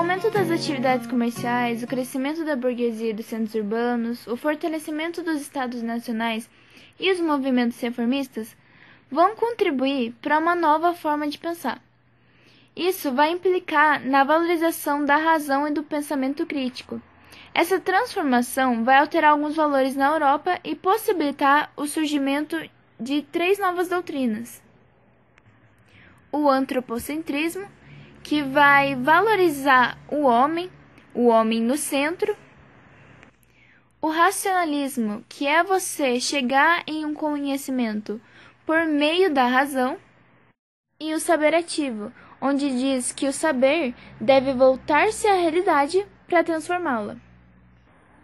aumento das atividades comerciais, o crescimento da burguesia e dos centros urbanos, o fortalecimento dos estados nacionais e os movimentos reformistas vão contribuir para uma nova forma de pensar. Isso vai implicar na valorização da razão e do pensamento crítico. Essa transformação vai alterar alguns valores na Europa e possibilitar o surgimento de 3 novas doutrinas. O antropocentrismo, que vai valorizar o homem no centro. O racionalismo, que é você chegar em um conhecimento por meio da razão. E o saber ativo, onde diz que o saber deve voltar-se à realidade para transformá-la.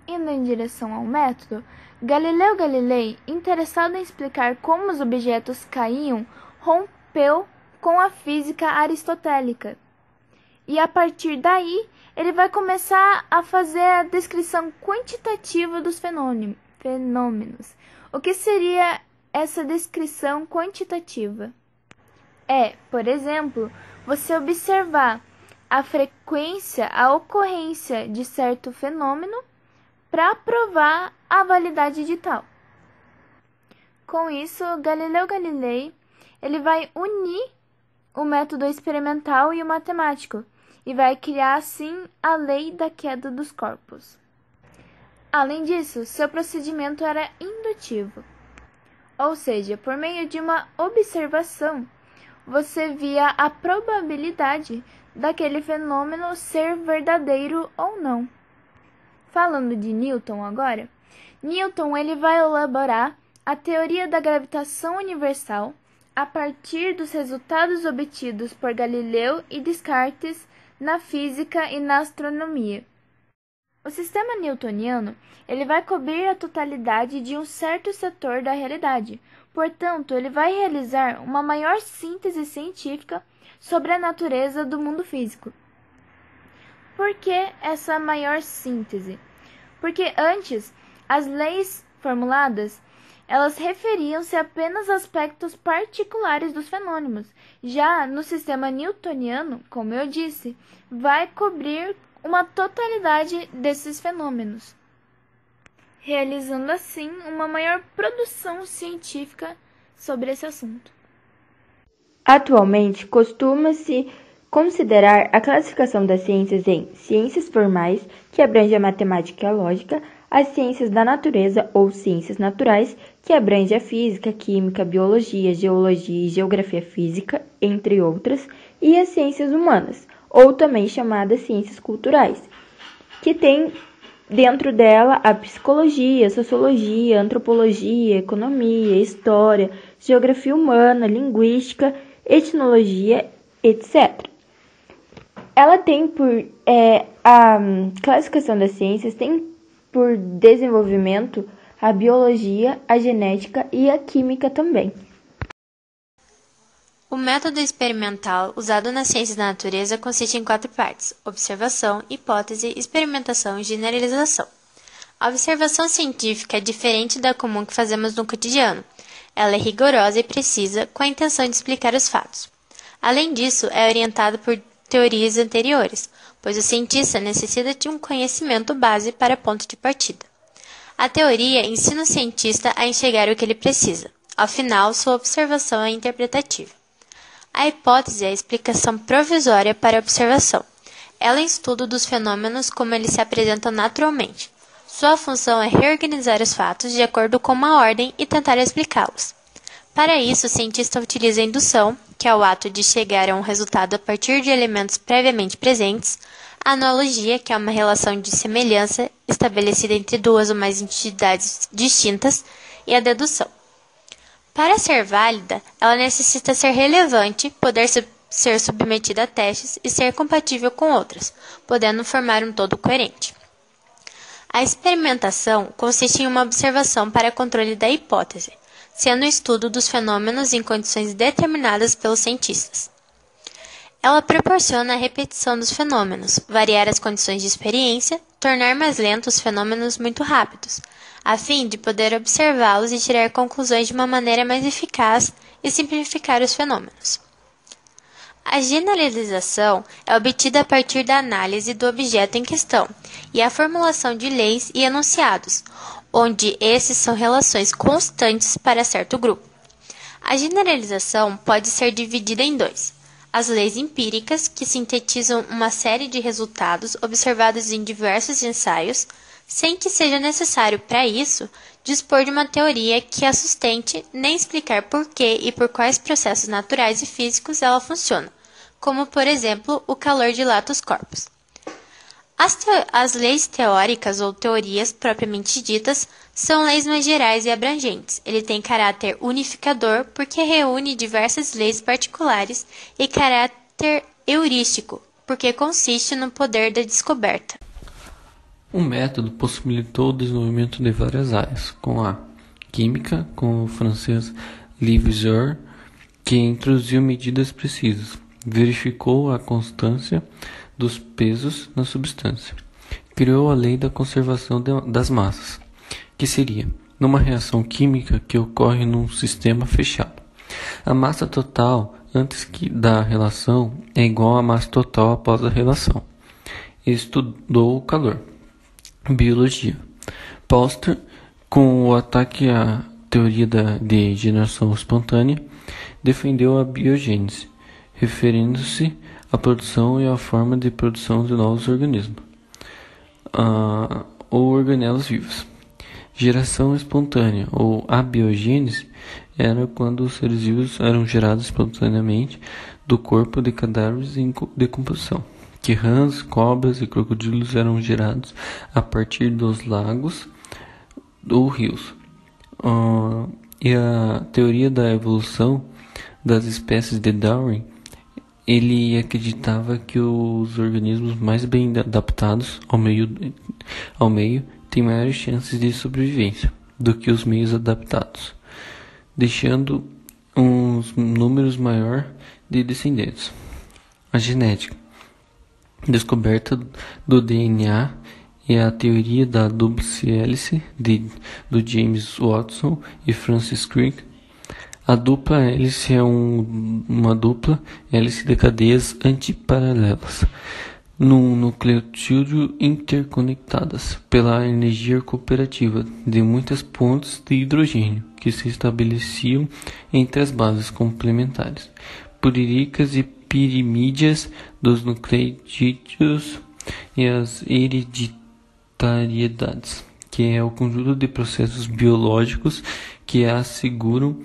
Indo em direção ao método, Galileu Galilei, interessado em explicar como os objetos caíam, rompeu com a física aristotélica. E a partir daí, ele vai começar a fazer a descrição quantitativa dos fenômenos. O que seria essa descrição quantitativa? É, por exemplo, você observar a frequência, a ocorrência de certo fenômeno para provar a validade de tal. Com isso, Galileu Galilei ele vai unir o método experimental e o matemático e vai criar assim a lei da queda dos corpos. Além disso, seu procedimento era indutivo, ou seja, por meio de uma observação, você via a probabilidade daquele fenômeno ser verdadeiro ou não. Falando de Newton agora, Newton ele vai elaborar a teoria da gravitação universal a partir dos resultados obtidos por Galileu e Descartes na física e na astronomia. O sistema newtoniano ele vai cobrir a totalidade de um certo setor da realidade, portanto, ele vai realizar uma maior síntese científica sobre a natureza do mundo físico. Por que essa maior síntese? Porque antes, as leis formuladas elas referiam-se apenas a aspectos particulares dos fenômenos. Já no sistema newtoniano, como eu disse, vai cobrir uma totalidade desses fenômenos, realizando assim uma maior produção científica sobre esse assunto. Atualmente, costuma-se considerar a classificação das ciências em ciências formais, que abrange a matemática e a lógica, as ciências da natureza ou ciências naturais, que abrange a física, a química, a biologia, geologia e geografia física, entre outras, e as ciências humanas, ou também chamadas ciências culturais, que tem dentro dela a psicologia, sociologia, antropologia, economia, história, geografia humana, linguística, etnologia, etc. Ela tem a classificação das ciências tem por desenvolvimento a biologia, a genética e a química também. O método experimental usado nas ciências da natureza consiste em 4 partes: observação, hipótese, experimentação e generalização. A observação científica é diferente da comum que fazemos no cotidiano. Ela é rigorosa e precisa, com a intenção de explicar os fatos. Além disso, é orientada por teorias anteriores, pois o cientista necessita de um conhecimento base para ponto de partida. A teoria ensina o cientista a enxergar o que ele precisa. Ao final, sua observação é interpretativa. A hipótese é a explicação provisória para a observação. Ela é o estudo dos fenômenos como eles se apresentam naturalmente. Sua função é reorganizar os fatos de acordo com uma ordem e tentar explicá-los. Para isso, o cientista utiliza a indução, que é o ato de chegar a um resultado a partir de elementos previamente presentes, a analogia, que é uma relação de semelhança estabelecida entre 2 ou mais entidades distintas, e a dedução. Para ser válida, ela necessita ser relevante, poder ser submetida a testes e ser compatível com outras, podendo formar um todo coerente. A experimentação consiste em uma observação para controle da hipótese, sendo o estudo dos fenômenos em condições determinadas pelos cientistas. Ela proporciona a repetição dos fenômenos, variar as condições de experiência, tornar mais lentos os fenômenos muito rápidos, a fim de poder observá-los e tirar conclusões de uma maneira mais eficaz e simplificar os fenômenos. A generalização é obtida a partir da análise do objeto em questão e a formulação de leis e enunciados, onde esses são relações constantes para certo grupo. A generalização pode ser dividida em dois: as leis empíricas, que sintetizam uma série de resultados observados em diversos ensaios, sem que seja necessário, para isso, dispor de uma teoria que a sustente, nem explicar por que e por quais processos naturais e físicos ela funciona, como, por exemplo, o calor dilata os corpos. As leis teóricas ou teorias propriamente ditas são leis mais gerais e abrangentes. Ele tem caráter unificador porque reúne diversas leis particulares e caráter heurístico, porque consiste no poder da descoberta. Um método possibilitou o desenvolvimento de várias áreas, com a química, com o francês Lavoisier, que introduziu medidas precisas, verificou a constância dos pesos na substância, criou a lei da conservação das massas, que seria, numa reação química que ocorre num sistema fechado, a massa total antes da relação é igual à massa total após a relação. Estudou o calor. Biologia. Pauster, com o ataque à teoria de geração espontânea, defendeu a biogênese, referindo-se à produção e à forma de produção de novos organismos, ou organelas vivas. Geração espontânea, ou abiogênese, era quando os seres vivos eram gerados espontaneamente do corpo de cadáveres em decomposição, que rãs, cobras e crocodilos eram gerados a partir dos lagos ou rios. E a teoria da evolução das espécies de Darwin, ele acreditava que os organismos mais bem adaptados ao meio têm maiores chances de sobrevivência do que os meios adaptados, deixando uns números maior de descendentes. A genética. Descoberta do DNA e a teoria da dupla hélice do James Watson e Francis Crick. A dupla hélice é uma dupla hélice de cadeias antiparalelas num nucleotídeo interconectadas pela energia cooperativa de muitas pontes de hidrogênio que se estabeleciam entre as bases complementares, puriricas e pirimídeas dos nucleotídeos e as hereditariedades, que é o conjunto de processos biológicos que asseguram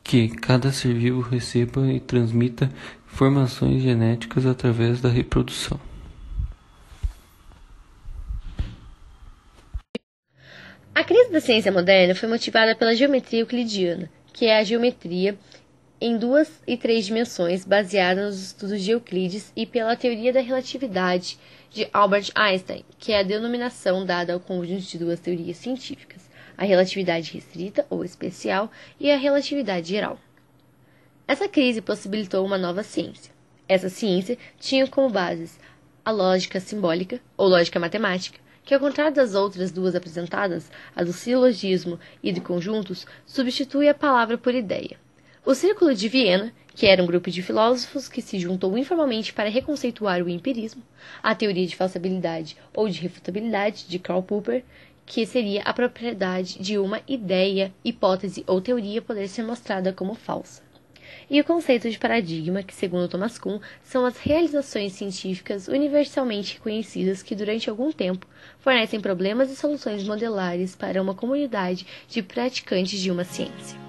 que cada ser vivo receba e transmita informações genéticas através da reprodução. A crise da ciência moderna foi motivada pela geometria euclidiana, que é a geometria em 2 e 3 dimensões baseada nos estudos de Euclides, e pela teoria da relatividade de Albert Einstein, que é a denominação dada ao conjunto de duas teorias científicas, a relatividade restrita ou especial e a relatividade geral. Essa crise possibilitou uma nova ciência. Essa ciência tinha como bases a lógica simbólica ou lógica matemática, que, ao contrário das outras duas apresentadas, a do silogismo e de conjuntos, substitui a palavra por ideia. O Círculo de Viena, que era um grupo de filósofos que se juntou informalmente para reconceituar o empirismo, a teoria de falsabilidade ou de refutabilidade de Karl Popper, que seria a propriedade de uma ideia, hipótese ou teoria poder ser mostrada como falsa. E o conceito de paradigma, que, segundo Thomas Kuhn, são as realizações científicas universalmente reconhecidas que, durante algum tempo, fornecem problemas e soluções modelares para uma comunidade de praticantes de uma ciência.